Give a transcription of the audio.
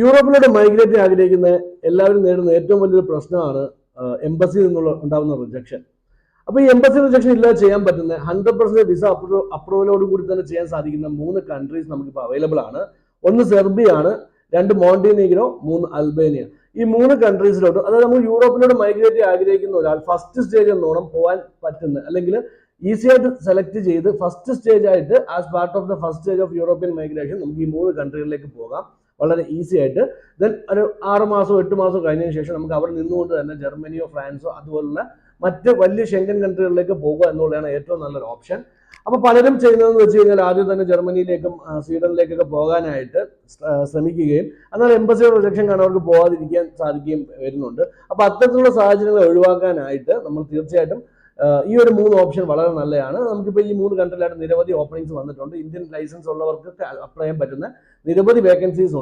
യൂറോപ്പിലോട്ട് migrate ആഗ്രഹിക്കുന്ന എല്ലാവരും നേരിടുന്ന ഏറ്റവും വലിയൊരു പ്രശ്നമാണ് എംബസിയിൽ നിന്നുള്ള ഉണ്ടാകുന്ന റിജക്ഷൻ. അപ്പൊ ഈ എംബസി റിജക്ഷൻ ഇല്ലാതെ ചെയ്യാൻ പറ്റുന്ന 100% വിസ അപ്രൂവലോട് കൂടി തന്നെ ചെയ്യാൻ സാധിക്കുന്ന 3 കൺട്രീസ് നമുക്കിപ്പോൾ അവൈലബിൾ ആണ്. ഒന്ന് സെർബിയാണ്, 2 മോണ്ടിനീഗ്രോ, 3 അൽബേനിയ. ഈ 3 കൺട്രീസിലോട്ട്, അതായത് നമ്മൾ യൂറോപ്പിലോട്ട് മൈഗ്രേറ്റ് ആഗ്രഹിക്കുന്ന ഒരാൾ ഫസ്റ്റ് സ്റ്റേജ് എന്നോണം പോകാൻ പറ്റുന്ന, അല്ലെങ്കിൽ ഈസി ആയിട്ട് സെലക്ട് ചെയ്ത് ഫസ്റ്റ് സ്റ്റേജ് ആയിട്ട് as part of the first stage of European migration നമുക്ക് ഈ 3 കൺട്രികളിലേക്ക് പോകാം വളരെ ഈസി ആയിട്ട്. ദെൻ ഒരു 6 മാസമോ 8 മാസമോ കഴിഞ്ഞതിന് ശേഷം നമുക്ക് അവിടെ നിന്നുകൊണ്ട് തന്നെ ജർമ്മനിയോ ഫ്രാൻസോ അതുപോലുള്ള മറ്റ് വലിയ ഷെങ്കൻ കൺട്രികളിലേക്ക് പോകുക എന്നുള്ളതാണ് ഏറ്റവും നല്ലൊരു ഓപ്ഷൻ. അപ്പൊ പലരും ചെയ്യുന്നതെന്ന് വെച്ച് കഴിഞ്ഞാൽ ആദ്യം തന്നെ ജർമ്മനിയിലേക്കും സ്വീഡനിലേക്കൊക്കെ പോകാനായിട്ട് ശ്രമിക്കുകയും എന്നാൽ എംബസി റിജക്ഷൻ കാരണം അവർക്ക് പോകാതിരിക്കാൻ സാധിക്കുകയും വരുന്നുണ്ട്. അപ്പൊ അത്തരത്തിലുള്ള സാഹചര്യങ്ങൾ ഒഴിവാക്കാനായിട്ട് നമ്മൾ തീർച്ചയായിട്ടും ഈ ഒരു 3 ഓപ്ഷൻ വളരെ നല്ലതാണ്. നമുക്കിപ്പോൾ ഈ 3 കൺട്രിയിലായിട്ട് നിരവധി ഓപ്പണിങ്സ് വന്നിട്ടുണ്ട്. ഇന്ത്യൻ ലൈസൻസ് ഉള്ളവർക്ക് അപ്ലൈ ചെയ്യാൻ പറ്റുന്ന നിരവധി വേക്കൻസീസ്